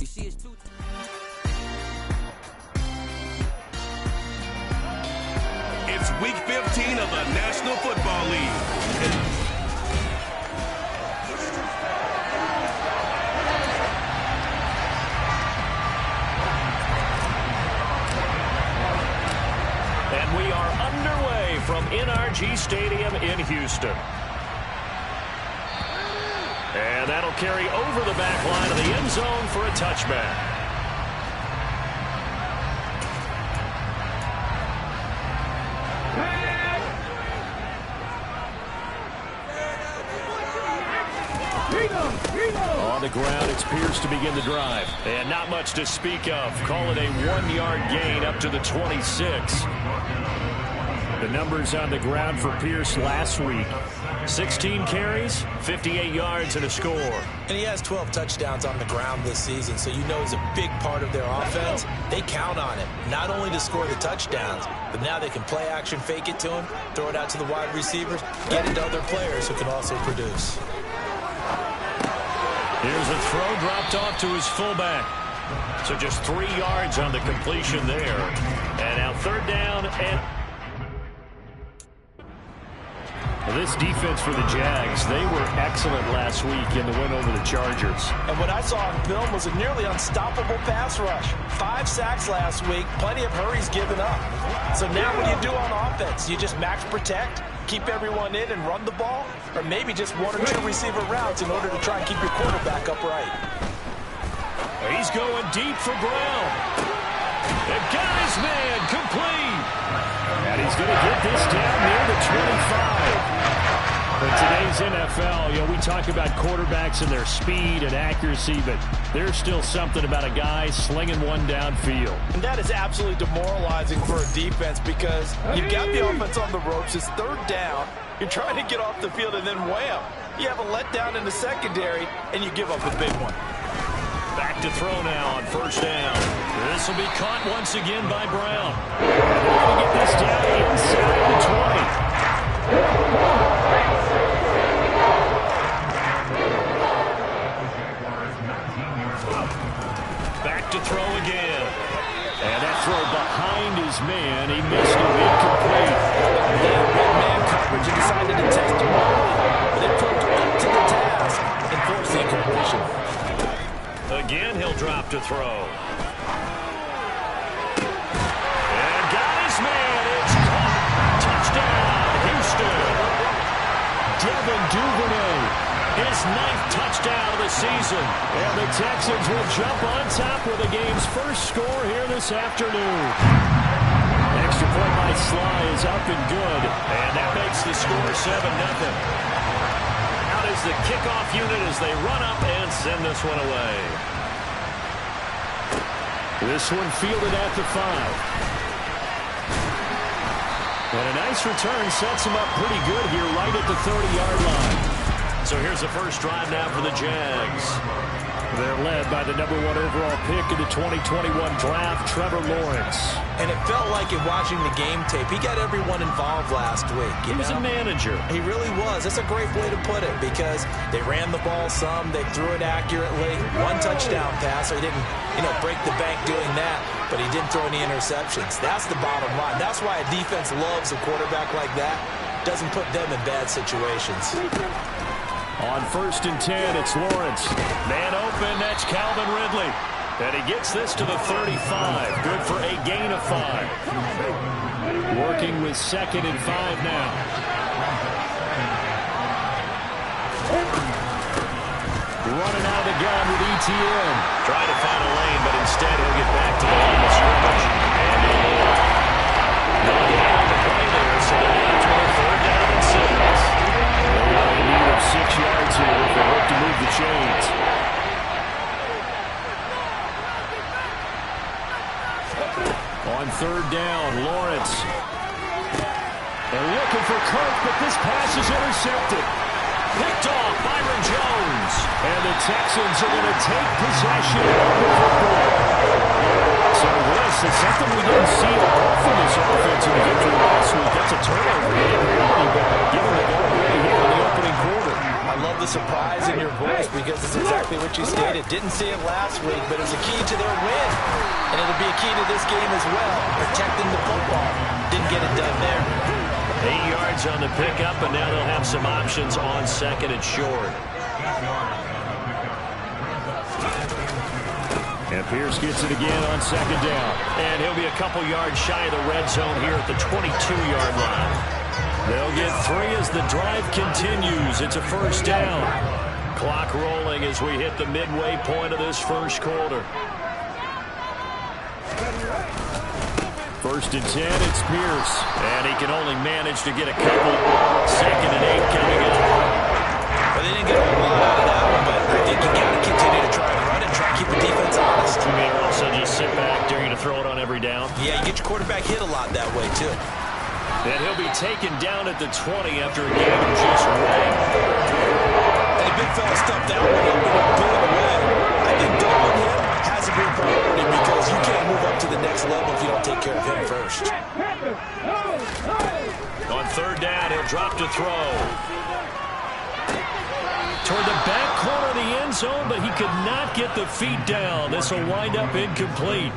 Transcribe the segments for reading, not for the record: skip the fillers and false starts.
You see, it's two. It's Week 15 of the National Football League. And we are underway from NRG Stadium in Houston. And that'll carry over the back line of the end zone for a touchback. On the ground, it's Pierce to begin the drive. And not much to speak of. Call it a 1-yard gain up to the 26. The numbers on the ground for Pierce last week. 16 carries, 58 yards, and a score. And he has 12 touchdowns on the ground this season, so you know he's a big part of their offense. They count on it, not only to score the touchdowns, but now they can play action, fake it to him, throw it out to the wide receivers, get it to other players who can also produce. Here's a throw dropped off to his fullback. So just 3 yards on the completion there. And now third down and... This defense for the Jags, they were excellent last week in the win over the Chargers. And what I saw on film was a nearly unstoppable pass rush. 5 sacks last week, plenty of hurries given up. So now what do you do on offense? You just max protect, keep everyone in and run the ball? Or maybe just 1 or 2 receiver routes in order to try and keep your quarterback upright? He's going deep for Brown. And got his man complete. And he's going to get this down near the 25. In today's NFL, we talk about quarterbacks and their speed and accuracy, but there's still something about a guy slinging one downfield. And that is absolutely demoralizing for a defense because you've got the offense on the ropes. It's third down. You're trying to get off the field, and then wham, you have a letdown in the secondary, and you give up a big one. Back to throw now on first down. This will be caught once again by Brown. They're going to get this down inside the 20. Back to throw again. And that throw behind his man. He missed it incomplete. That man coverage and decided to test him early, but it proved up to the task and forced the incompletion. Again, he'll drop to throw. And got his man. It's caught. Touchdown, Houston. Devin Duvernay, his 9th touchdown of the season. And the Texans will jump on top with the game's first score here this afternoon. Extra point by Sly is up and good. And that makes the score 7-0. Out is the kickoff unit as they run up and send this one away. This one fielded at the 5. And a nice return sets them up pretty good here right at the 30-yard line. So here's the first drive now for the Jags. They're led by the #1 overall pick in the 2021 draft, Trevor Lawrence. And it felt like in watching the game tape, he got everyone involved last week. He was a manager. He really was. That's a great way to put it because they ran the ball some, they threw it accurately. 1 touchdown pass, so he didn't, break the bank doing that, but he didn't throw any interceptions. That's the bottom line. That's why a defense loves a quarterback like that. Doesn't put them in bad situations. On 1st and 10, it's Lawrence. Man open, that's Calvin Ridley. And he gets this to the 35. Good for a gain of 5. Working with 2nd and 5 now. Running out of the gun with ETN. Trying to find a lane, but instead he'll get back to the line of scrimmage. And the play there, so that's on 3rd down and 6. They are in need of 6 yards here if they hope to move the chains. On 3rd down, Lawrence. They're looking for Kirk, but this pass is intercepted. Picked off Byron Jones. And the Texans are going to take possession of the football. So this is something we didn't see from this offense in the victory last week. That's a turnover. Given the ball away here in the opening quarter. I love the surprise in your voice because it's exactly what you stated. Didn't see it last week, but it was a key to their win. And it'll be a key to this game as well, protecting the football. Didn't get it done there. 8 yards on the pickup, and now they'll have some options on second and short. And Pierce gets it again on second down. And he'll be a couple yards shy of the red zone here at the 22-yard line. They'll get 3 as the drive continues. It's a first down. Clock rolling as we hit the midway point of this first quarter. First and 10, it's Pierce. And he can only manage to get a couple. Second and 8 coming up. Well, they didn't get a whole lot out of that one, but I think you got to continue to try and run and try and keep the defense honest. You mean also just sit back, dare you to throw it on every down? Yeah, you get your quarterback hit a lot that way, too. And he'll be taken down at the 20 after a game of just 1. And the big fella stuffed that one up in a big way. I think doubling him has to be a priority because you can't move up to the next level if you don't take care of him first. On third down, he'll drop to throw. Toward the back corner of the end zone, but he could not get the feet down. This will wind up incomplete.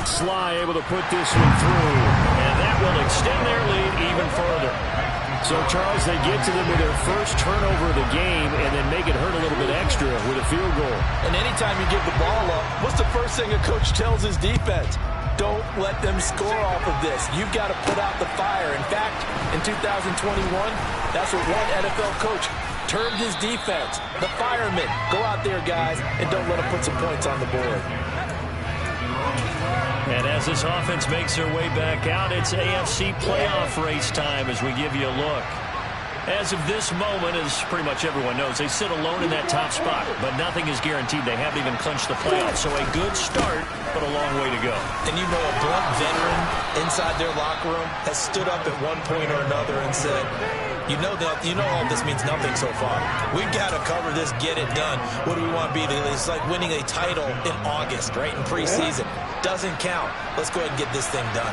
Sly able to put this one through, and that will extend their lead even further. So, Charles, they get to them with their first turnover of the game and then make it hurt a little bit extra with a field goal. And anytime you give the ball up, what's the first thing a coach tells his defense? Don't let them score off of this. You've got to put out the fire. In fact, in 2021, that's what one NFL coach termed his defense. The firemen. Go out there, guys, and don't let them put some points on the board. And as this offense makes their way back out, it's AFC playoff race time as we give you a look. As of this moment, as pretty much everyone knows, they sit alone in that top spot, but nothing is guaranteed. They haven't even clinched the playoffs, so a good start, but a long way to go. And you know a blunt veteran inside their locker room has stood up at one point or another and said, you know all this means nothing so far. We've got to cover this, get it done. What do we want to be? It's like winning a title in August, right, in preseason. Doesn't count. Let's go ahead and get this thing done.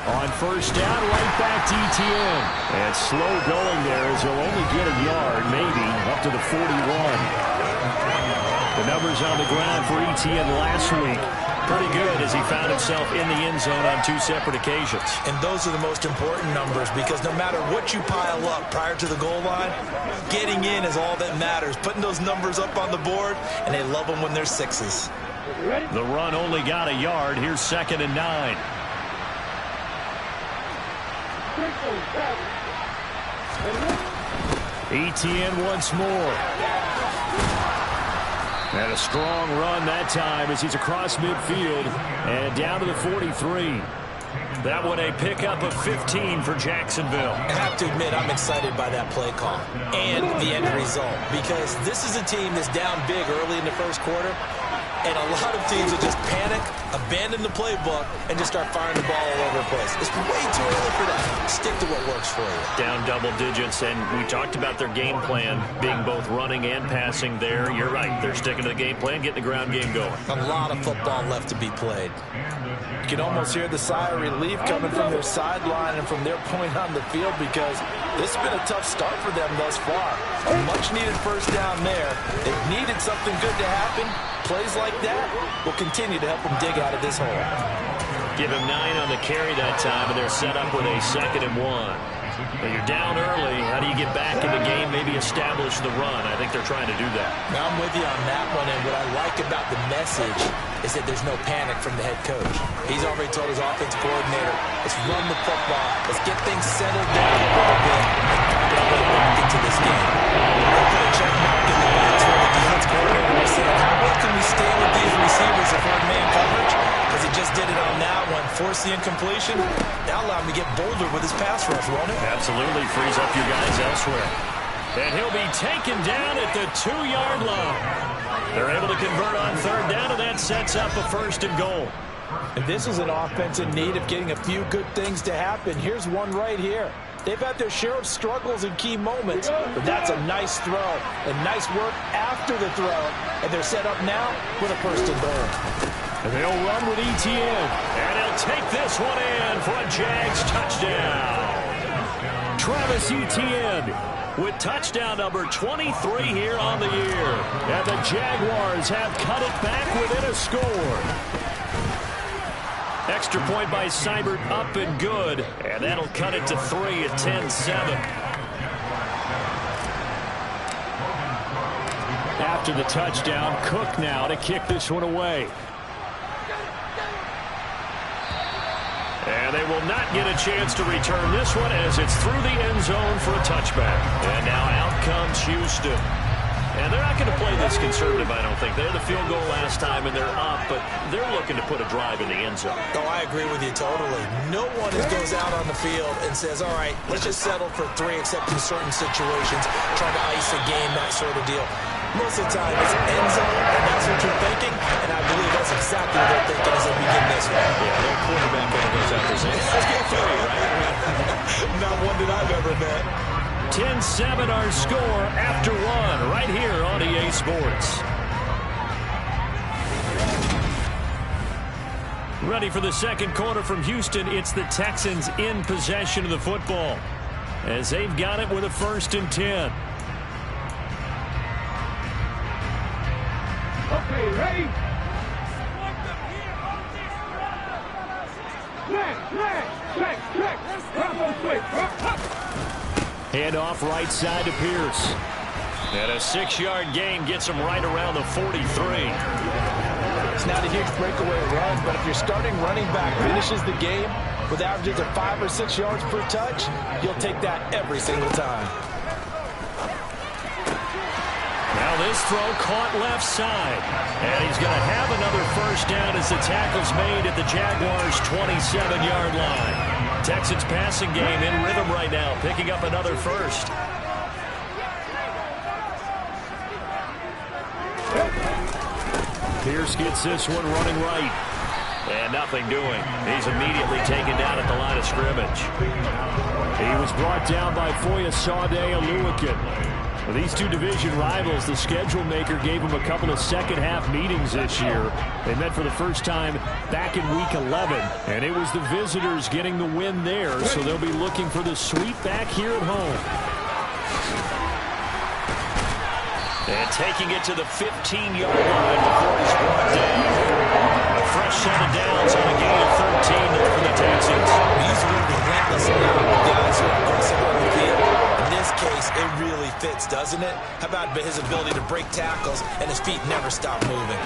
On first down, right back to Etienne. And slow going there as he'll only get a yard, maybe, up to the 41. The numbers on the ground for Etienne last week, pretty good as he found himself in the end zone on 2 separate occasions. And those are the most important numbers because no matter what you pile up prior to the goal line, getting in is all that matters. Putting those numbers up on the board, and they love them when they're 6s. The run only got a yard. Here's second and 9. Etienne once more. And a strong run that time as he's across midfield and down to the 43. That one a pickup of 15 for Jacksonville. I have to admit, I'm excited by that play call and the end result because this is a team that's down big early in the first quarter. And a lot of teams will just panic, abandon the playbook, and just start firing the ball all over the place. It's way too early for that. Stick to what works for you. Down double digits, and we talked about their game plan being both running and passing there. You're right. They're sticking to the game plan, getting the ground game going. A lot of football left to be played. You can almost hear the sigh of relief coming from their sideline and from their point on the field because this has been a tough start for them thus far. A much-needed first down there. They've needed something good to happen. Plays like that will continue to help them dig out of this hole. Give him 9 on the carry that time, and they're set up with a 2nd and 1. But you're down early. How do you get back in the game, maybe establish the run? I think they're trying to do that. Now, I'm with you on that one, and what I like about the message is that there's no panic from the head coach. He's already told his offensive coordinator, let's run the football, let's get things settled down a little bit, and get back into this game. They'll put a check mark in the box for the defense coordinator and say, how well can we stay with these receivers if we're in man coverage? Because he just did it on that one, forced the incompletion. Now allow him to get bolder with his pass rush, won't it? Absolutely, frees up your guys elsewhere. And he'll be taken down at the 2-yard line. They're able to convert on third down, and that sets up a 1st and goal. And this is an offense in need of getting a few good things to happen. Here's one right here. They've had their share of struggles in key moments, but that's a nice throw and nice work after the throw. And they're set up now with a 1st and goal. They'll run with Etienne. And he'll take this one in for a Jags touchdown. Travis Etienne with touchdown number 23 here on the year. And the Jaguars have cut it back within a score. Extra point by Seibert up and good. And that'll cut it to 3 at 10-7. After the touchdown, Cook now to kick this one away. And they will not get a chance to return this one as it's through the end zone for a touchback. And now out comes Houston. And they're not going to play this conservative, I don't think. They had the field goal last time, and they're up, but they're looking to put a drive in the end zone. Oh, I agree with you totally. No one goes out on the field and says, all right, let's just settle for 3, except in certain situations, trying to ice a game, that sort of deal. Most of the time, it's end zone, and that's what you're thinking, and I believe that's exactly what they're thinking as they begin this one. Yeah, their quarterback goes out there saying, let's get 3, right? Not one that I've ever met. 10-7 our score after 1 right here on EA Sports. Ready for the second quarter from Houston. It's the Texans in possession of the football as they've got it with a 1st and 10. Okay, ready? Check. Drop on quick. Hand off right side to Pierce. And a 6-yard gain gets him right around the 43. It's not a huge breakaway run, but if your starting running back finishes the game with averages of 5 or 6 yards per touch, you'll take that every single time. Now this throw caught left side. And he's going to have another 1st down as the tackle's made at the Jaguars' 27-yard line. Texans passing game in rhythm right now, picking up another 1st. Pierce gets this one running right. And nothing doing. He's immediately taken down at the line of scrimmage. He was brought down by Foya Sade-Aluakin. These two division rivals, the schedule maker gave them a couple of second-half meetings this year. They met for the first time back in Week 11, and it was the visitors getting the win there, so they'll be looking for the sweep back here at home. And taking it to the 15-yard line before he's brought down. A fresh set of downs on a gain of 13 there for the Texans. He's really relentless now with guys who are aggressive on the field. In this case, it really fits, doesn't it? How about his ability to break tackles and his feet never stop moving?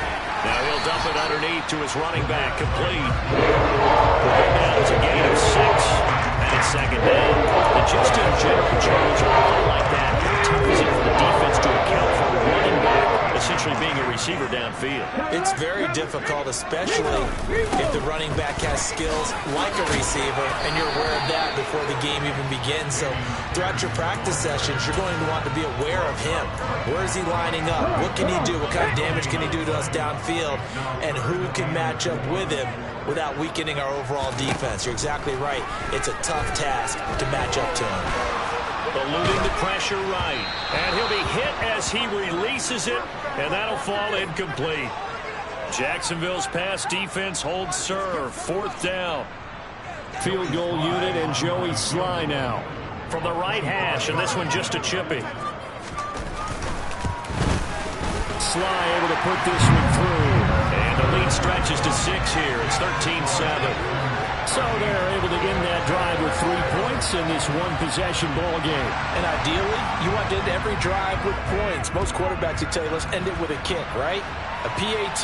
Now he'll dump it underneath to his running back, complete. Right now it's a gain of 6, and it's 2nd down. And just in general, Charles, a play like that, how tough is it for the defense to account for a running back essentially being a receiver downfield? It's very difficult, especially if the running back has skills like a receiver, and you're aware of that before the game even begins. So throughout your practice sessions, you're going to want to be aware of him. Where is he lining up? What can he do? What kind of damage can he do to us downfield? And who can match up with him without weakening our overall defense? You're exactly right. It's a tough task to match up to him. Eluding the pressure right. And he'll be hit as he releases it, and that'll fall incomplete. Jacksonville's pass defense holds serve. 4th down. Field goal unit and Joey Sly now. From the right hash, and this one just a chippy. Sly able to put this one through. And the lead stretches to 6 here. It's 13-7. So they're able to end that drive with 3 points in this one-possession ball game. And ideally, you want to end every drive with points. Most quarterbacks would tell you, let's end it with a kick, right? A PAT,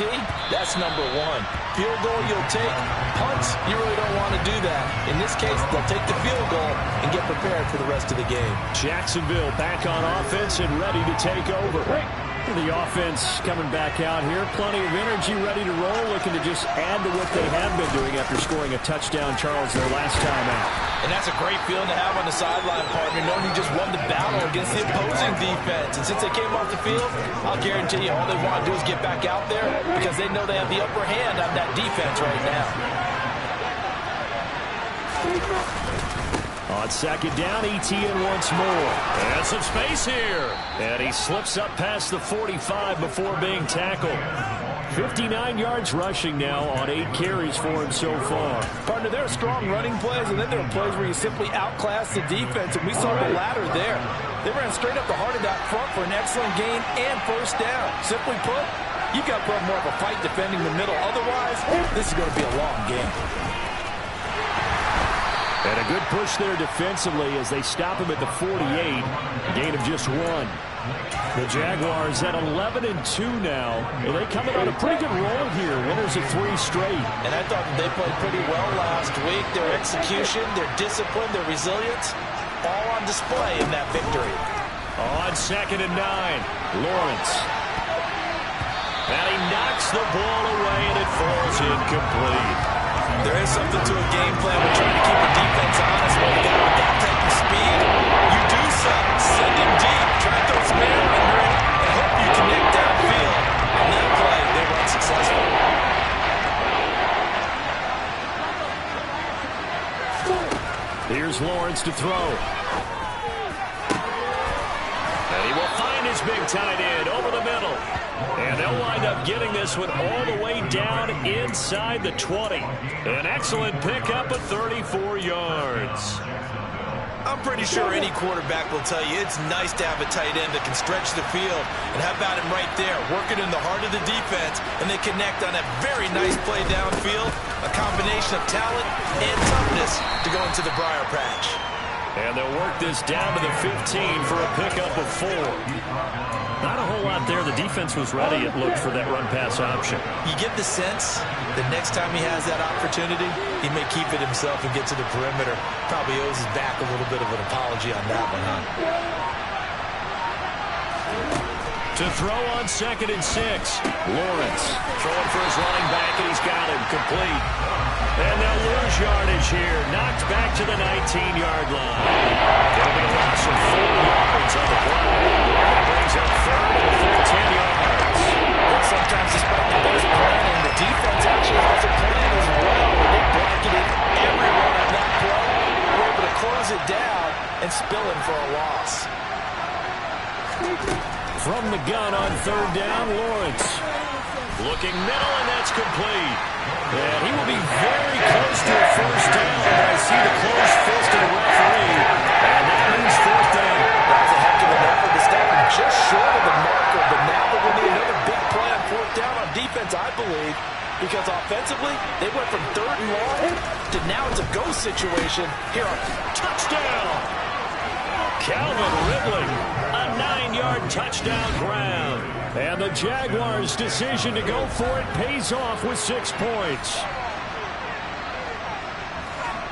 that's number 1. Field goal you'll take. Punts, you really don't want to do that. In this case, they'll take the field goal and get prepared for the rest of the game. Jacksonville back on offense and ready to take over. The offense coming back out here. Plenty of energy, ready to roll, looking to just add to what they have been doing after scoring a touchdown, Charles, their last time out. And that's a great feeling to have on the sideline, partner, knowing you just won the battle against the opposing defense. And since they came off the field, I'll guarantee you all they want to do is get back out there because they know they have the upper hand on that defense right now. On 2nd down, Etienne once more. And some space here. And he slips up past the 45 before being tackled. 59 yards rushing now on 8 carries for him so far. Partner, there are strong running plays, and then there are plays where you simply outclass the defense, and we saw the latter there. They ran straight up the heart of that front for an excellent gain and first down. Simply put, you've got to put more of a fight defending the middle. Otherwise, this is going to be a long game. And a good push there defensively as they stop him at the 48. A gain of just 1. The Jaguars at 11-2 now. And they coming on a pretty good roll here. Winners of 3 straight. And I thought they played pretty well last week. Their execution, their discipline, their resilience, all on display in that victory. On 2nd and 9, Lawrence. And he knocks the ball away, and it falls incomplete. There is something to a game plan. We're trying to keep the defense honest. When you got with that type of speed, you do something. Send him deep. Try to throw some air under it and hope you connect downfield. On that play, they were unsuccessful. Here's Lawrence to throw. And he will find his big tight end over the middle. And they'll wind up getting this one all the way down inside the 20. An excellent pickup of 34 yards. I'm pretty sure any quarterback will tell you it's nice to have a tight end that can stretch the field. And how about him right there, working in the heart of the defense, and they connect on a very nice play downfield, a combination of talent and toughness to go into the briar patch. And they'll work this down to the 15 for a pickup of 4. Not a whole lot there. The defense was ready, it looked, for that run-pass option. You get the sense that next time he has that opportunity, he may keep it himself and get to the perimeter. Probably owes his back a little bit of an apology on that one, huh? To throw on 2nd and 6. Lawrence throwing for his running back, and he's got him complete. And they'll lose yardage here. Knocked back to the 19-yard line. It'll be a loss of 4 yards on the play. That brings up 3rd and a full 10 yards. Well, sometimes despite the best planning, the defense actually has a plan as well. They bracketed everyone on that play. We're able to close it down and spill in for a loss. From the gun on 3rd down, Lawrence. Looking middle, and that's complete. And he will be very close to a first down, but I see the close fist of the referee, and that means 4th down. That was a heck of an effort to stop him just short of the marker, but now they're going to need another big play on 4th down on defense, I believe, because offensively, they went from 3rd and long to now it's a go situation. Here, Touchdown! Calvin Ridley, a 9-yard touchdown ground. And the Jaguars' decision to go for it pays off with 6 points.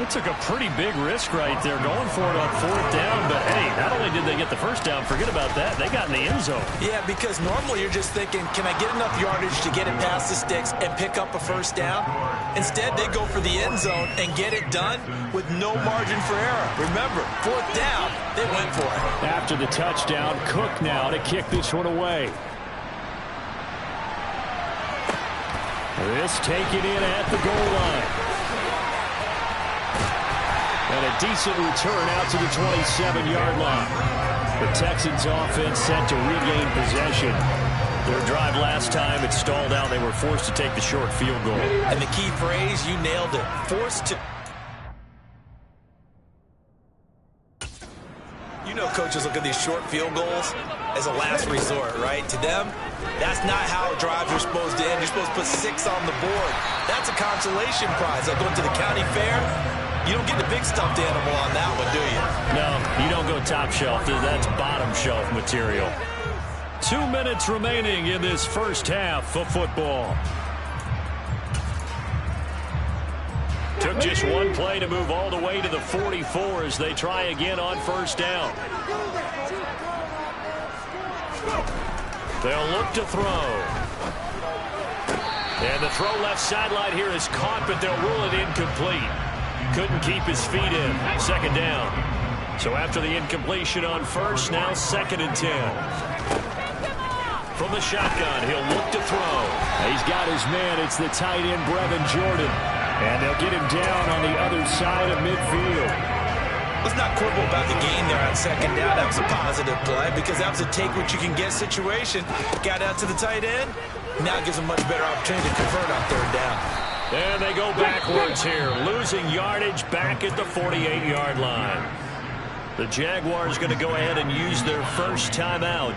It took a pretty big risk right there going for it on 4th down. But, hey, not only did they get the first down, forget about that, they got in the end zone. Yeah, because normally you're just thinking, can I get enough yardage to get it past the sticks and pick up a first down? Instead, they go for the end zone and get it done with no margin for error. Remember, 4th down, they went for it. After the touchdown, Cook now to kick this one away. This taken in at the goal line. And a decent return out to the 27-yard line. The Texans offense set to regain possession. Their drive last time, it stalled out. They were forced to take the short field goal. And the key phrase, you nailed it. Forced to... You know coaches look at these short field goals as a last resort, right? To them, that's not how drives are supposed to end. You're supposed to put 6 on the board. That's a consolation prize. Like going to the county fair, you don't get the big stuffed animal on that one, do you? No, you don't go top shelf. That's bottom shelf material. 2 minutes remaining in this first half of football. Took just one play to move all the way to the 44 as they try again on first down. They'll look to throw. And the throw left sideline here is caught, but they'll rule it incomplete. Couldn't keep his feet in. 2nd down. So after the incompletion on first, now 2nd and 10. From the shotgun, he'll look to throw. He's got his man. It's the tight end, Brevin Jordan. And they'll get him down on the other side of midfield. Let's not quibble about the gain there on 2nd down. That was a positive play because that was a take-what-you-can-get situation. Got out to the tight end, Now it gives them a much better opportunity to convert on third down. And they go backwards here, losing yardage back at the 48-yard line. The Jaguars going to go ahead and use their first timeout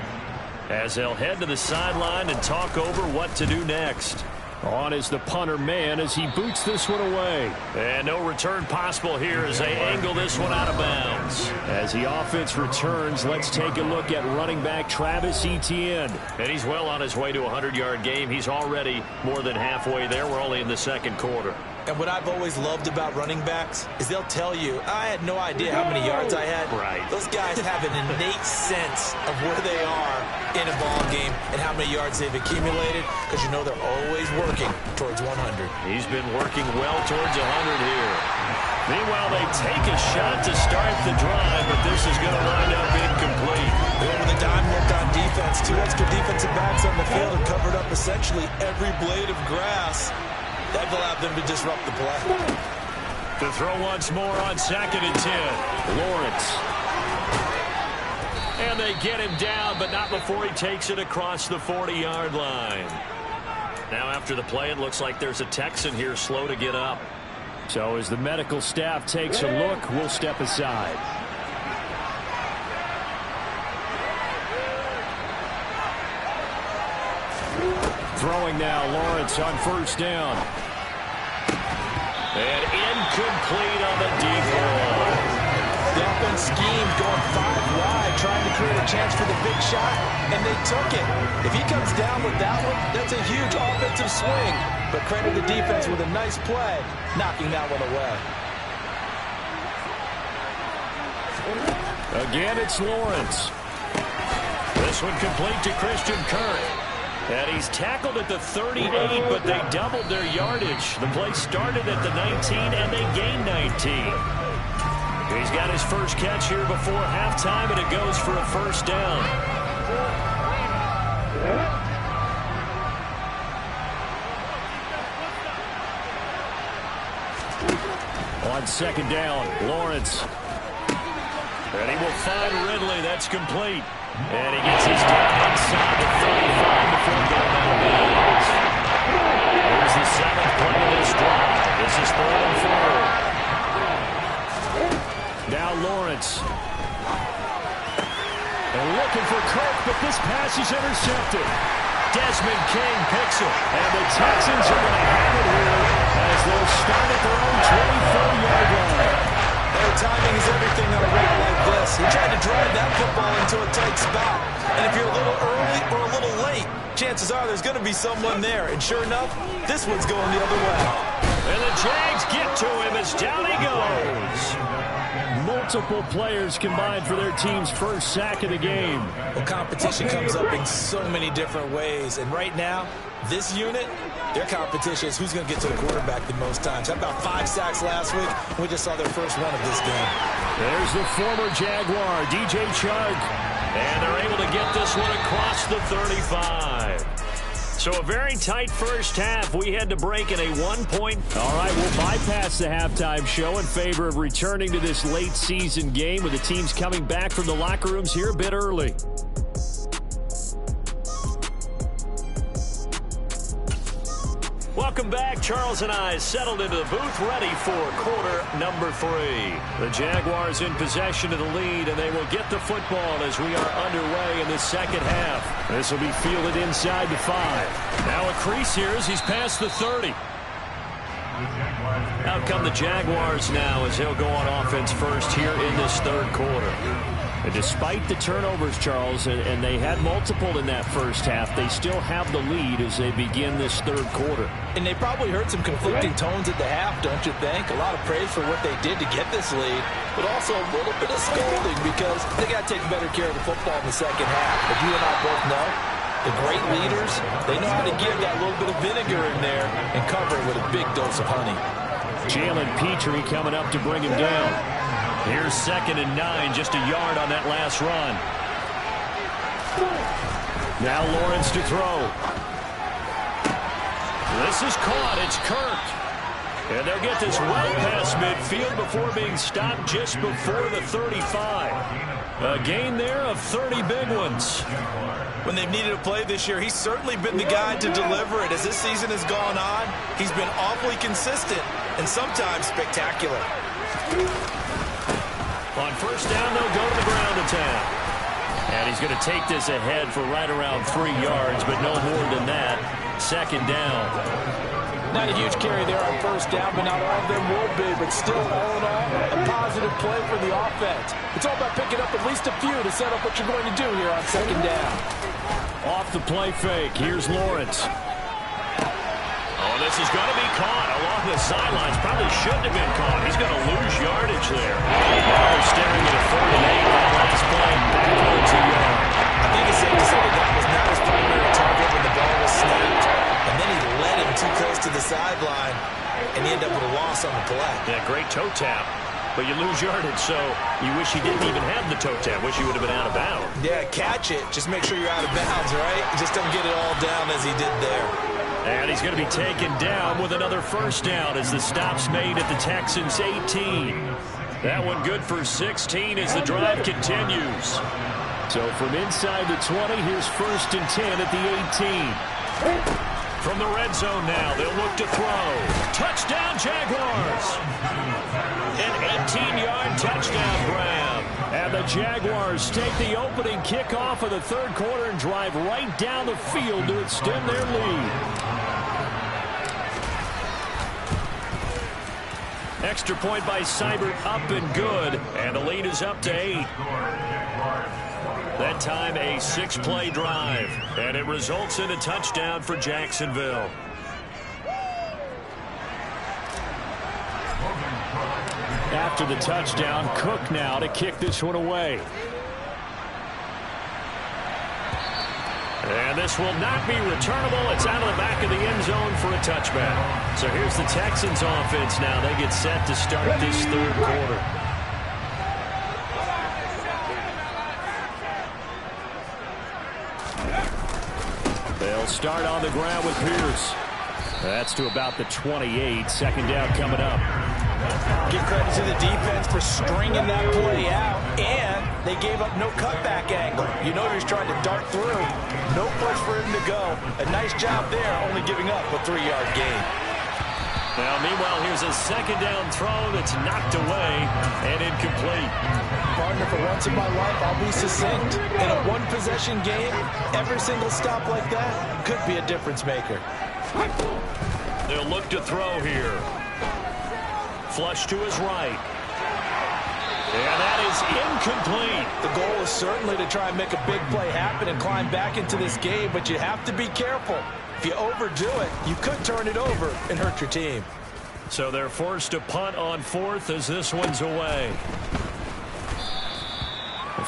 as they'll head to the sideline and talk over what to do next. On is the punter man as he boots this one away. And no return possible here as they angle this one out of bounds. As the offense returns, let's take a look at running back Travis Etienne. And he's well on his way to a 100-yard game. He's already more than halfway there. We're only in the second quarter. And what I've always loved about running backs is they'll tell you, I had no idea how many yards I had. Right. Those guys have an innate sense of where they are in a ball game and how many yards they've accumulated because you know they're always working towards 100. He's been working well towards 100 here. Meanwhile, they take a shot to start the drive, but this is going to wind up incomplete. Over the dime look on defense. 2 extra defensive backs on the field and covered up essentially every blade of grass. That allowed them to disrupt the play. To throw once more on 2nd and 10. Lawrence. And they get him down, but not before he takes it across the 40-yard line. Now after the play, it looks like there's a Texan here slow to get up. So as the medical staff takes a look, we'll step aside. Throwing now, Lawrence on first down. And incomplete on the deep ball. The offense schemed going 5 wide, trying to create a chance for the big shot, and they took it. If he comes down with that one, that's a huge offensive swing. But credit the defense with a nice play, knocking that one away. Again, it's Lawrence. This one complete to Christian Kirk. And he's tackled at the 38, but they doubled their yardage. The play started at the 19, and they gained 19. He's got his first catch here before halftime, and it goes for a first down. On 2nd down, Lawrence. And he will find Ridley. That's complete. And he gets his down inside the 35 before going out of bounds. Here's the 7th play of this drive. This is 3rd and 4. Now Lawrence. And looking for Kirk, but this pass is intercepted. Desmond King picks it. And the Texans are going to have it here as they'll start at their own 24-yard line. Timing is everything on a route like this. He tried to drive that football into a tight spot. And if you're a little early or a little late, chances are there's going to be someone there. And sure enough, this one's going the other way. And the Jags get to him as down he goes. Multiple players combined for their team's first sack of the game. Well, competition comes up in so many different ways. And right now, this unit, their competition is who's going to get to the quarterback the most times. How about 5 sacks last week? We just saw their first one of this game. There's the former Jaguar, DJ Chark. And they're able to get this one across the 35. So a very tight first half. We had to break in a 1-point. All right, we'll bypass the halftime show in favor of returning to this late season game with the teams coming back from the locker rooms here a bit early. Welcome back. Charles and I settled into the booth, ready for quarter number 3. The Jaguars in possession of the lead, and they will get the football as we are underway in the second half. This will be fielded inside the 5. Now a crease here as he's past the 30. Out come the Jaguars now as they'll go on offense first here in this third quarter. And despite the turnovers, Charles, and they had multiple in that first half, they still have the lead as they begin this third quarter. And they probably heard some conflicting tones at the half, don't you think? A lot of praise for what they did to get this lead, but also a little bit of scolding because they got to take better care of the football in the second half. But you and I both know the great leaders, they know how to give that little bit of vinegar in there and cover it with a big dose of honey. Jalen Petrie coming up to bring him down. Here's 2nd and 9, just a yard on that last run. Now Lawrence to throw. This is caught. It's Kirk. And they'll get this well past midfield before being stopped just before the 35. A gain there of 30 big ones. When they've needed a play this year, he's certainly been the guy to deliver it. As this season has gone on, he's been awfully consistent and sometimes spectacular. On first down, they'll go to the ground attack. And he's going to take this ahead for right around 3 yards, but no more than that. Second down. Not a huge carry there on first down, but not all of them will be. But still, all in all, a positive play for the offense. It's all about picking up at least a few to set up what you're going to do here on second down. Off the play fake, here's Lawrence. Oh, this is going to be caught along the sidelines. Probably shouldn't have been caught. He's going to lose yardage there. Now we're staring at a 3rd and 8 on last play. Backwards a yard. I think it's safe to say that was not his primary target when the ball was snapped. And then he led him too close to the sideline, and he ended up with a loss on the play. Yeah, great toe tap. But you lose yardage, so you wish he didn't even have the toe tap. Wish he would have been out of bounds. Yeah, catch it. Just make sure you're out of bounds, right? Just don't get it all down as he did there. And he's going to be taken down with another first down as the stop's made at the Texans' 18. That one good for 16 as the drive continues. So from inside the 20, here's 1st and 10 at the 18. From the red zone now, they'll look to throw. Touchdown, Jaguars! An 18-yard touchdown grab. And the Jaguars take the opening kickoff of the 3rd quarter and drive right down the field to extend their lead. Extra point by Seibert, up and good. And the lead is up to 8. That time a 6-play drive. And it results in a touchdown for Jacksonville. After the touchdown, Cook now to kick this one away. And this will not be returnable. It's out of the back of the end zone for a touchback. So here's the Texans offense now. They get set to start this 3rd quarter. They'll start on the ground with Pierce. That's to about the 28. Second down coming up. Give credit to the defense for stringing that play out, and they gave up no cutback angle. You know he's trying to dart through. No place for him to go. A nice job there, only giving up a 3-yard gain. Now, meanwhile, here's a second down throw that's knocked away and incomplete. Partner, for once in my life, I'll be succinct. In a one-possession game, every single stop like that could be a difference maker. They'll look to throw here. Flush to his right. And that is incomplete. The goal is certainly to try and make a big play happen and climb back into this game, but you have to be careful. If you overdo it, you could turn it over and hurt your team. So they're forced to punt on 4th as this one's away.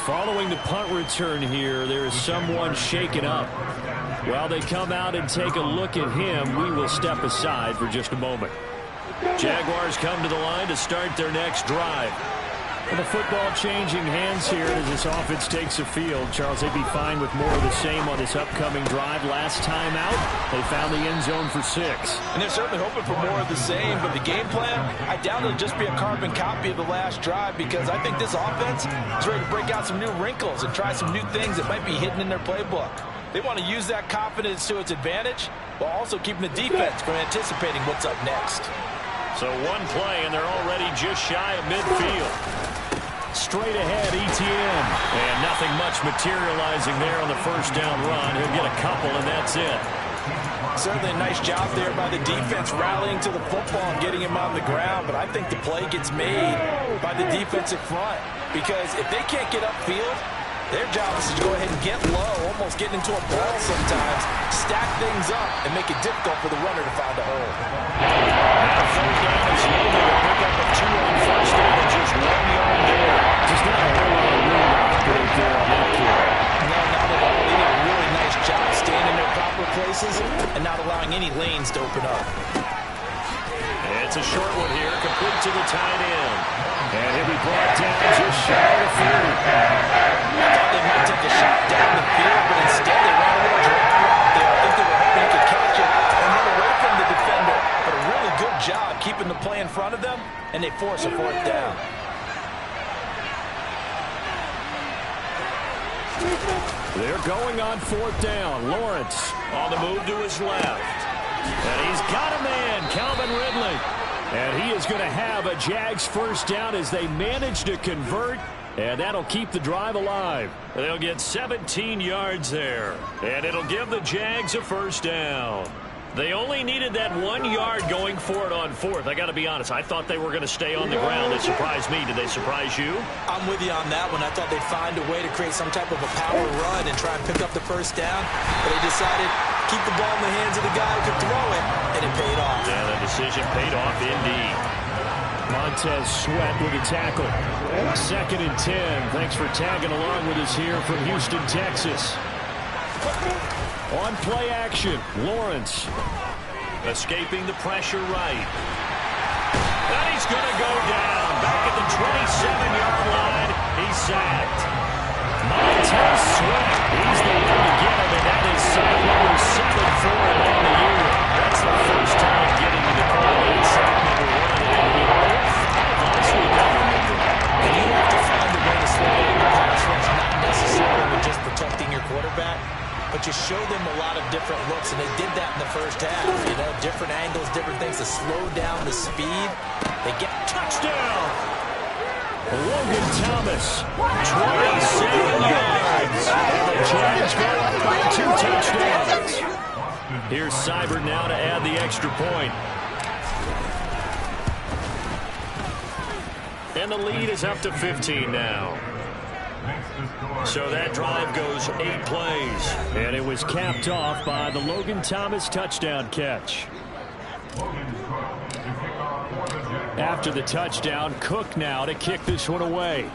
Following the punt return here, there is someone shaken up. While they come out and take a look at him, we will step aside for just a moment. Jaguars come to the line to start their next drive. And the football changing hands here as this offense takes the field. Charles, they'd be fine with more of the same on this upcoming drive. Last time out, they found the end zone for 6. And they're certainly hoping for more of the same, but the game plan, I doubt it'll just be a carbon copy of the last drive, because I think this offense is ready to break out some new wrinkles and try some new things that might be hidden in their playbook. They want to use that confidence to its advantage while also keeping the defense from anticipating what's up next. So one play, and they're already just shy of midfield. Straight ahead, ETN. And nothing much materializing there on the first down run. He'll get a couple, and that's it. Certainly a nice job there by the defense rallying to the football and getting him on the ground, but I think the play gets made by the defensive front, because if they can't get upfield, their job is to go ahead and get low, almost getting into a ball sometimes, stack things up, and make it difficult for the runner to find a hole. Now third down is loaded to pick up a 2 on first down and just 1 yard there. Just not a whole lot of room to operate there on that kick. No, not at all. They did a really nice job staying in their proper places and not allowing any lanes to open up. It's a short one here, complete to the tight end. And he'll be brought down just shy of the 30. I thought they might take a shot down the field, but instead they ran a little drag route there. I think they were hoping he could catch it and run away from the defender. But a really good job keeping the in front of them, and they force a fourth down. They're going on fourth down. Lawrence on the move to his left. And he's got a man, Calvin Ridley. And he is going to have a Jags first down as they manage to convert. And that'll keep the drive alive. They'll get 17 yards there. And it'll give the Jags a first down. They only needed that 1 yard going for it on fourth. I got to be honest, I thought they were going to stay on the ground. It surprised me. Did they surprise you? I'm with you on that one. I thought they'd find a way to create some type of a power run and try and pick up the first down. But they decided keep the ball in the hands of the guy who could throw it, and it paid off. Yeah, the decision paid off indeed. Montez Sweat with a tackle. 2nd and 10. Thanks for tagging along with us here from Houston, Texas. On play action, Lawrence. Escaping the pressure right. And he's going to go down. Back at the 27-yard line. He's sacked. Montez Sweat. He's the one to get him, and that is sack number 7 for him on the year. That's the first time getting to the corner. Sack number 1. And you have to find a way to slow down your pass rush, not necessarily with just protecting your quarterback, but you show them a lot of different looks, and they did that in the first half. You know, different angles, different things to slow down the speed. They get touchdown. Logan Thomas, 27 yards. And the Jags go up by 2 touchdowns. Here's Seibert now to add the extra point. And the lead is up to 15 now. So that drive goes 8 plays. And it was capped off by the Logan Thomas touchdown catch. After the touchdown, Cook now to kick this one away.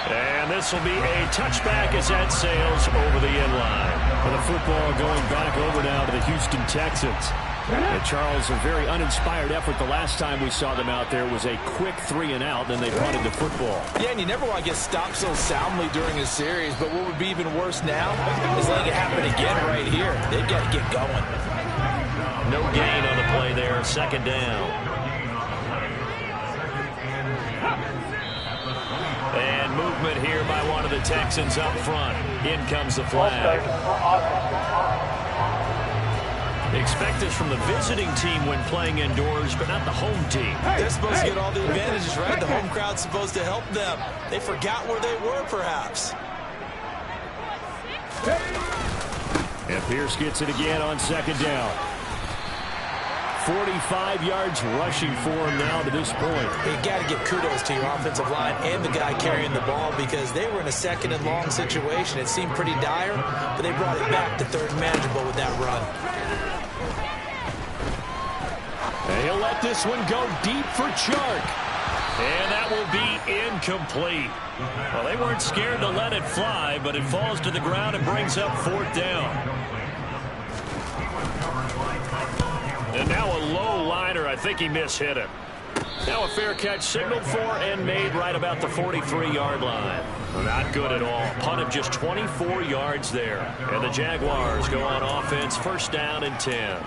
And this will be a touchback as that sails over the end line. And the football going back over now to the Houston Texans. And Charles, a very uninspired effort. The last time we saw them out there was a quick 3-and-out, then they punted the football. Yeah, and you never want to get stopped so soundly during a series, but what would be even worse now is letting it happen again right here. They've got to get going. No gain on the play there, 2nd down. And movement here by one of the Texans up front. In comes the flag. Expect this from the visiting team when playing indoors, but not the home team. They're supposed to get all the advantages, right? The home crowd's supposed to help them. They forgot where they were, perhaps. And Pierce gets it again on 2nd down. 45 yards rushing for him now to this point. You got to give kudos to your offensive line and the guy carrying the ball because they were in a 2nd and long situation. It seemed pretty dire, but they brought it back to 3rd and manageable with that run. And he'll let this one go deep for Chark. And that will be incomplete. Well, they weren't scared to let it fly, but it falls to the ground and brings up 4th down. And now a low liner. I think he mishit it. Now a fair catch signaled for and made right about the 43-yard line. Not good at all. Punt of just 24 yards there. And the Jaguars go on offense, 1st down and 10.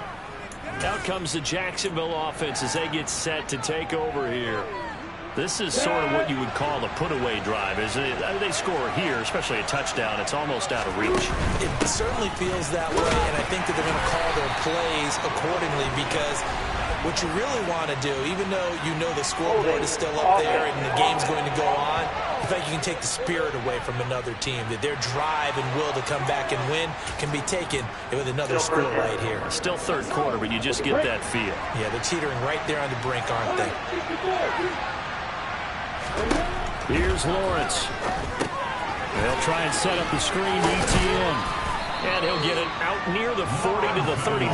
Out comes the Jacksonville offense as they get set to take over here. This is sort of what you would call a put-away drive. They score here, especially a touchdown. It's almost out of reach. It certainly feels that way, and I think that they're going to call their plays accordingly because what you really want to do, even though you know the scoreboard is still up there and the game's going to go on, in fact, you can take the spirit away from another team. That their drive and will to come back and win can be taken with another score right here. Still 3rd quarter, but you just get that feel. Yeah, they're teetering right there on the brink, aren't they? Here's Lawrence. They'll try and set up the screen to ETN. And he'll get it out near the 40 to the 39.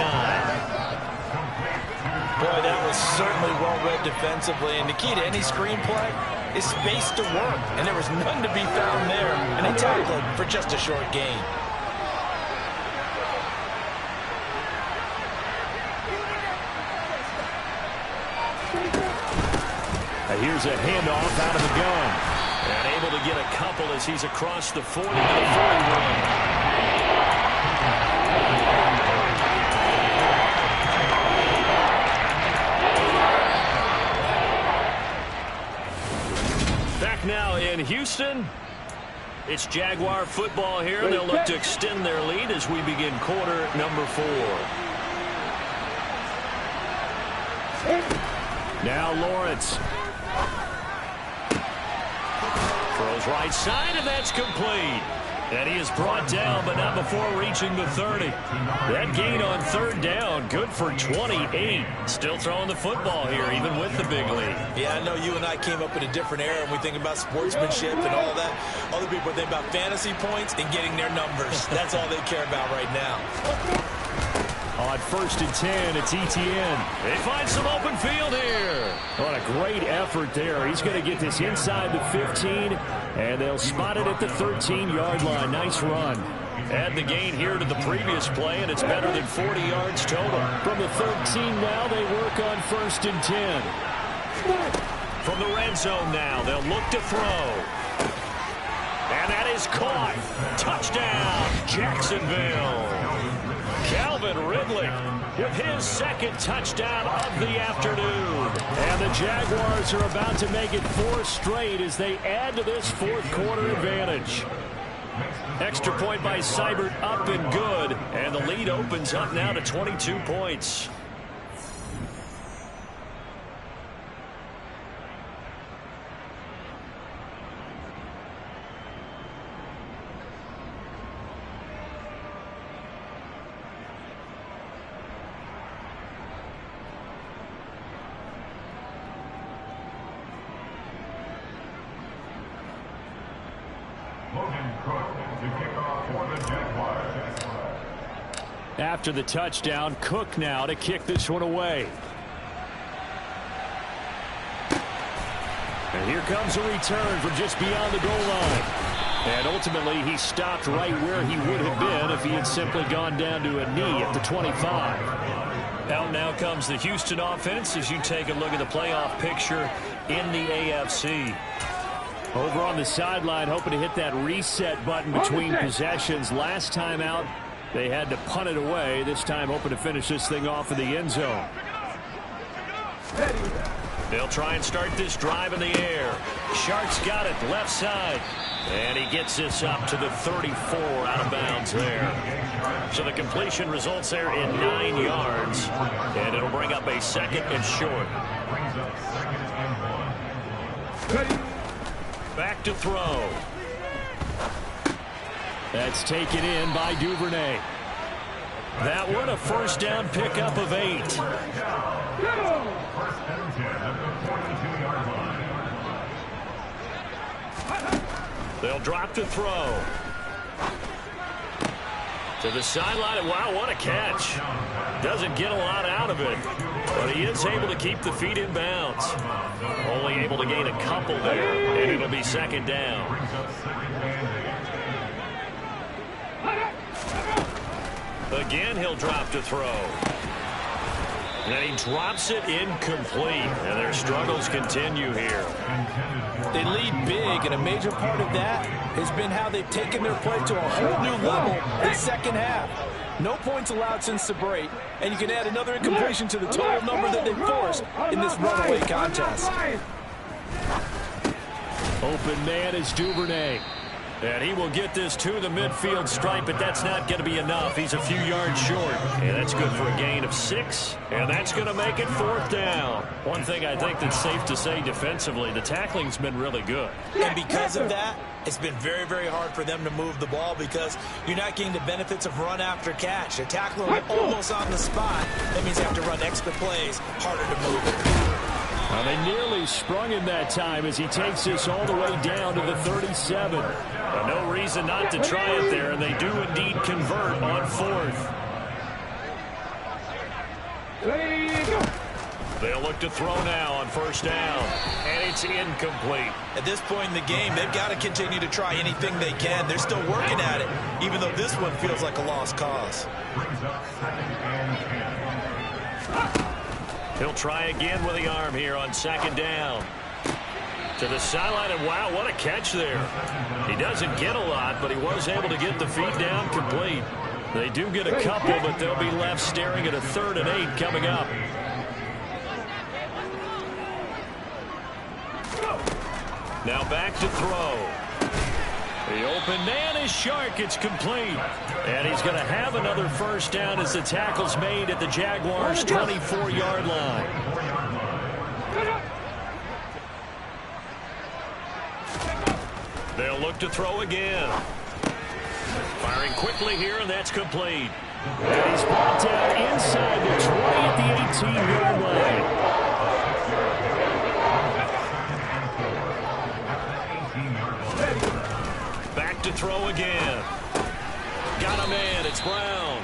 Boy, that was certainly well-read defensively. And the key to any screenplay is space to work. And there was none to be found there. And they tackled for just a short gain. Here's a handoff out of the gun. And able to get a couple as he's across the 40 to the 41. now in Houston. It's Jaguar football here. They'll look to extend their lead as we begin quarter number 4. Now Lawrence. Throws right side, and that's complete. And he is brought down, but not before reaching the 30. That gain on 3rd down, good for 28. Still throwing the football here, even with the big lead. Yeah, I know you and I came up in a different era, and we think about sportsmanship and all that. Other people think about fantasy points and getting their numbers. That's all they care about right now. On 1st and 10, it's Etienne. They find some open field here. What a great effort there. He's going to get this inside the 15, and they'll spot it at the 13-yard line. Nice run. Add the gain here to the previous play, and it's better than 40 yards total. From the 13 now, they work on 1st and 10. From the red zone now, they'll look to throw. And that is caught. Touchdown, Jacksonville. Calvin Ridley with his 2nd touchdown of the afternoon. And the Jaguars are about to make it 4 straight as they add to this 4th quarter advantage. Extra point by Seibert, up and good. And the lead opens up now to 22 points. After the touchdown, Cook now to kick this one away. And here comes a return from just beyond the goal line. And ultimately, he stopped right where he would have been if he had simply gone down to a knee at the 25. Out now comes the Houston offense as you take a look at the playoff picture in the AFC. Over on the sideline, hoping to hit that reset button between possessions. Last time out, they had to punt it away. This time, hoping to finish this thing off in the end zone. They'll try and start this drive in the air. Shark's got it, left side. And he gets this up to the 34, out of bounds there. So the completion results there in 9 yards. And it'll bring up a 2nd and short. Back to throw. That's taken in by Duvernay. That one a 1st down pickup of 8. They'll drop to throw. To the sideline. Wow, what a catch. Doesn't get a lot out of it, but he is able to keep the feet in bounds. Only able to gain a couple there, and it'll be 2nd down. Again, he'll drop to throw. And he drops it incomplete. And their struggles continue here. They lead big, and a major part of that has been how they've taken their play to a whole new level in the 2nd half. No points allowed since the break, and you can add another incompletion to the total number that they forced in this runaway contest. Open man is Duvernay. And he will get this to the midfield stripe, but that's not going to be enough. He's a few yards short. And that's good for a gain of 6. And that's going to make it 4th down. One thing I think that's safe to say defensively, the tackling's been really good. And because of that, it's been very, very hard for them to move the ball because you're not getting the benefits of run after catch. They're tackling almost on the spot. That means they have to run extra plays, harder to move it. Well, they nearly sprung him that time as he takes this all the way down to the 37. No reason not to try it there, and they do indeed convert on 4th. They'll look to throw now on 1st down, and it's incomplete. At this point in the game, they've got to continue to try anything they can. They're still working at it, even though this one feels like a lost cause. He'll try again with the arm here on 2nd down. To the sideline, and wow, what a catch there. He doesn't get a lot, but he was able to get the feet down complete. They do get a couple, but they'll be left staring at a 3rd and 8 coming up. Now back to throw. The open man is Shark. It's complete. And he's going to have another first down as the tackle's made at the Jaguars' 24-yard line. They'll look to throw again. Firing quickly here, and that's complete. And he's brought down inside the 20 at the 18-yard line. Back to throw again. Got a man. It's Brown.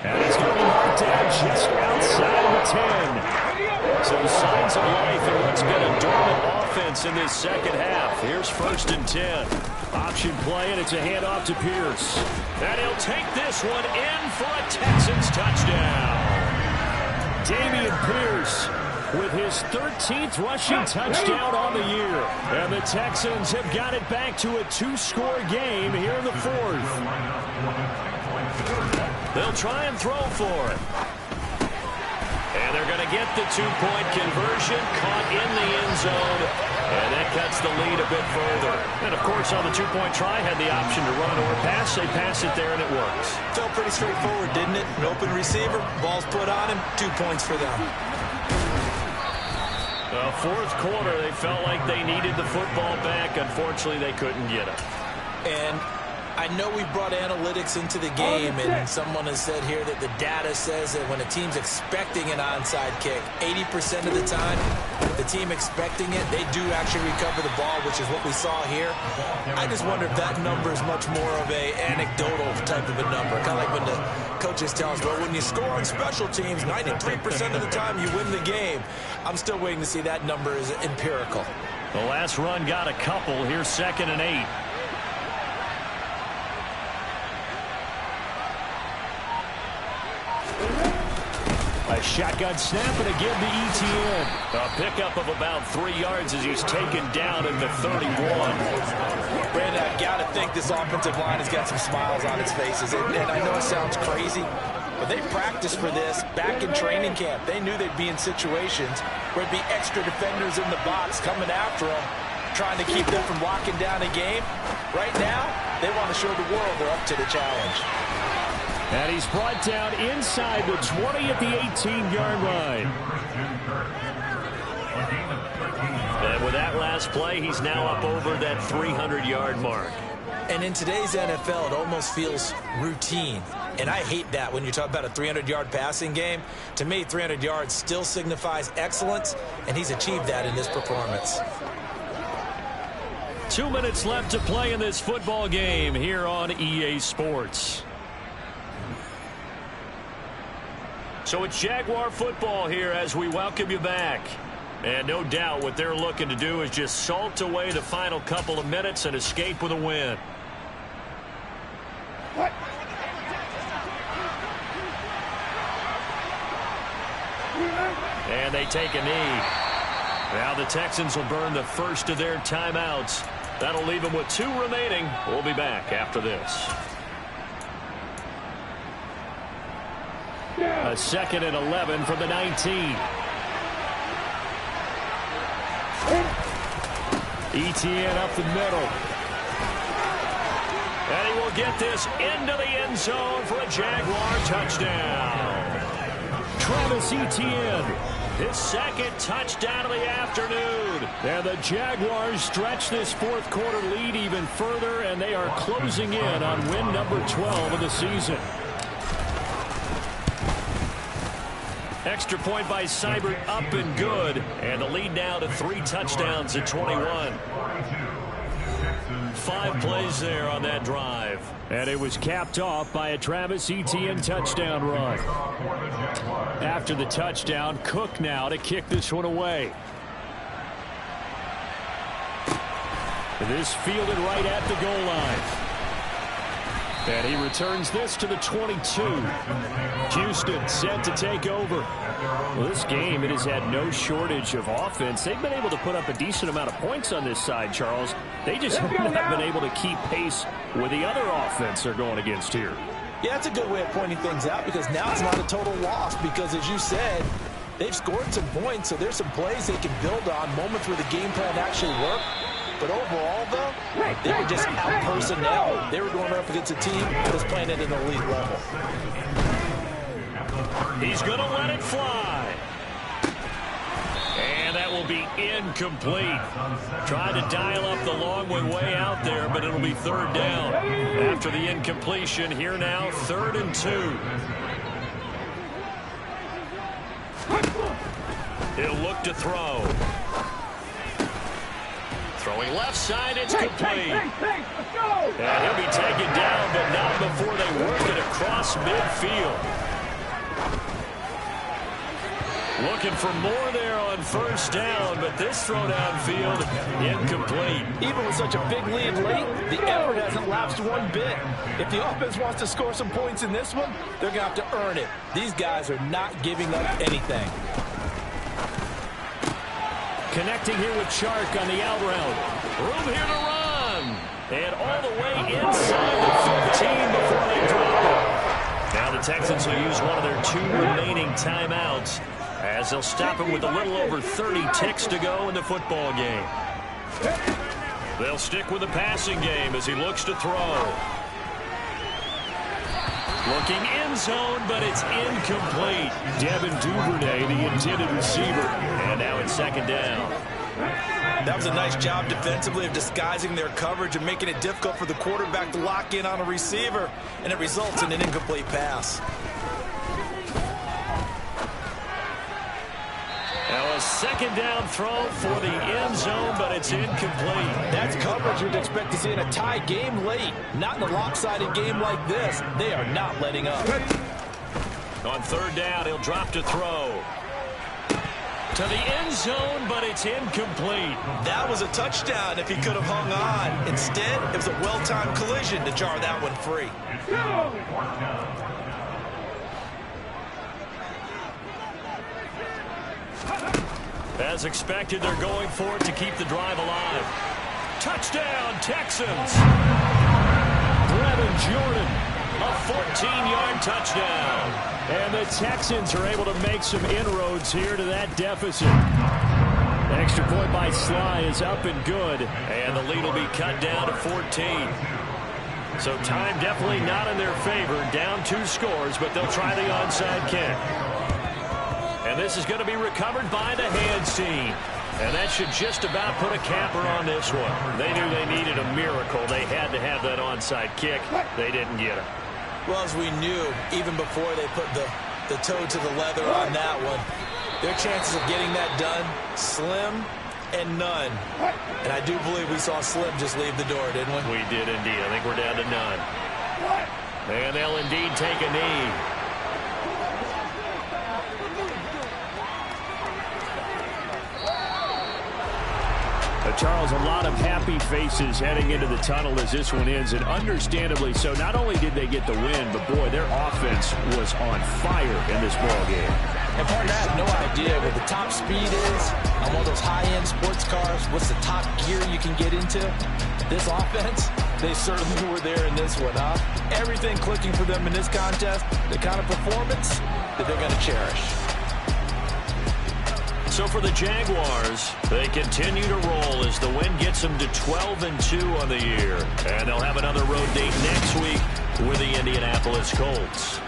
And he's going to be marked down just outside of the 10. So signs of life in what's been a dormant offense in this second half. Here's 1st and 10. Option play, and it's a handoff to Pierce. And he'll take this one in for a Texans touchdown. Dameon Pierce with his 13th rushing touchdown on the year. And the Texans have got it back to a 2-score game here in the 4th. They'll try and throw for it. And they're going to get the 2-point conversion, caught in the end zone, and that cuts the lead a bit further. And, of course, on the 2-point try, had the option to run or pass. They pass it there, and it works. Felt pretty straightforward, didn't it? An open receiver, ball's put on him, 2 points for them. The 4th quarter, they felt like they needed the football back. Unfortunately, they couldn't get it. And I know we brought analytics into the game, and someone has said here that the data says that when a team's expecting an onside kick, 80% of the time, the team expecting it, they do actually recover the ball, which is what we saw here. I just wonder if that number is much more of a anecdotal type of a number, kind of like when the coaches tell us, well, when you score on special teams, 93% of the time you win the game. I'm still waiting to see that number is empirical. The last run got a couple. Here's 2nd and 8. A shotgun snap, and again to Etienne. A pickup of about 3 yards as he's taken down in the 31. Brandon, I've got to think this offensive line has got some smiles on its faces. And I know it sounds crazy, but they practiced for this back in training camp. They knew they'd be in situations where there'd be extra defenders in the box coming after them, trying to keep them from locking down a game. Right now, they want to show the world they're up to the challenge. And he's brought down inside the 20 at the 18-yard line. And with that last play, he's now up over that 300-yard mark. And in today's NFL, it almost feels routine. And I hate that when you talk about a 300-yard passing game. To me, 300 yards still signifies excellence, and he's achieved that in this performance. 2 minutes left to play in this football game here on EA Sports. So it's Jaguar football here as we welcome you back. And no doubt what they're looking to do is just salt away the final couple of minutes and escape with a win. And they take a knee. Now the Texans will burn the first of their timeouts. That'll leave them with 2 remaining. We'll be back after this. A 2nd and 11 from the 19. Etienne up the middle. And he will get this into the end zone for a Jaguar touchdown. Travis Etienne, his 2nd touchdown of the afternoon. And the Jaguars stretch this 4th quarter lead even further, and they are closing in on win number 12 of the season. Extra point by Seibert up and good. And the lead now to 3 touchdowns at 21. 5 plays there on that drive. And it was capped off by a Travis Etienne touchdown run. After the touchdown, Cook now to kick this one away. This fielded right at the goal line. And he returns this to the 22. Houston set to take over. Well, this game, it has had no shortage of offense. They've been able to put up a decent amount of points on this side, Charles. They just have not been able to keep pace with the other offense they're going against here. Yeah, that's a good way of pointing things out, because now it's not a total loss, because as you said, they've scored some points, so there's some plays they can build on, moments where the game plan actually worked. But overall, though, they were just out-personnel. They were going up against a team that was playing at an elite level. He's going to let it fly. And that will be incomplete. Tried to dial up the long way out there, but it'll be third down. After the incompletion, here now, 3rd and 2. He'll look to throw. Throwing left side, it's complete. And he'll be taken down, but not before they work it across midfield. Looking for more there on 1st down, but this throw downfield, incomplete. Even with such a big lead late, the effort hasn't lapsed one bit. If the offense wants to score some points in this one, they're going to have to earn it. These guys are not giving up anything. Connecting here with Chark on the out route. Room here to run. And all the way inside the 15 before they drop it. Now the Texans will use one of their 2 remaining timeouts as they'll stop him with a little over 30 ticks to go in the football game. They'll stick with the passing game as he looks to throw. Looking end zone, but it's incomplete. Devin Duvernay, the intended receiver. And now it's 2nd down. That was a nice job defensively of disguising their coverage and making it difficult for the quarterback to lock in on a receiver, and it results in an incomplete pass. Now a 2nd down throw for the end zone, but it's incomplete. That's coverage you'd expect to see in a tie game late. Not in a lopsided game like this. They are not letting up. On 3rd down, he'll drop to throw. To the end zone, but it's incomplete. That was a touchdown if he could have hung on. Instead, it was a well-timed collision to jar that one free. As expected, they're going for it to keep the drive alive. Touchdown, Texans! Brevin Jordan, a 14-yard touchdown. And the Texans are able to make some inroads here to that deficit. The extra point by Sly is up and good. And the lead will be cut down to 14. So time definitely not in their favor. Down 2 scores, but they'll try the onside kick. And this is going to be recovered by the hands team. And that should just about put a capper on this one. They knew they needed a miracle. They had to have that onside kick. They didn't get it. Well, as we knew, even before they put the toe to the leather on that one, their chances of getting that done, slim and none. And I do believe we saw Slim just leave the door, didn't we? We did indeed. I think we're down to none. And they'll indeed take a knee. Charles, a lot of happy faces heading into the tunnel as this one ends, and understandably so. Not only did they get the win, but boy, their offense was on fire in this ball game. And partner, I have no idea what the top speed is on one of those high-end sports cars. What's the top gear you can get into? This offense, they certainly were there in this one, huh? Everything clicking for them in this contest, the kind of performance that they're going to cherish. So for the Jaguars, they continue to roll as the win gets them to 12-2 on the year. And they'll have another road date next week with the Indianapolis Colts.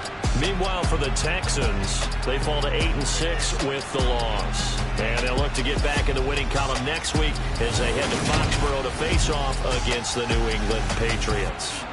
Meanwhile, for the Texans, they fall to 8-6 with the loss. And they'll look to get back in the winning column next week as they head to Foxborough to face off against the New England Patriots.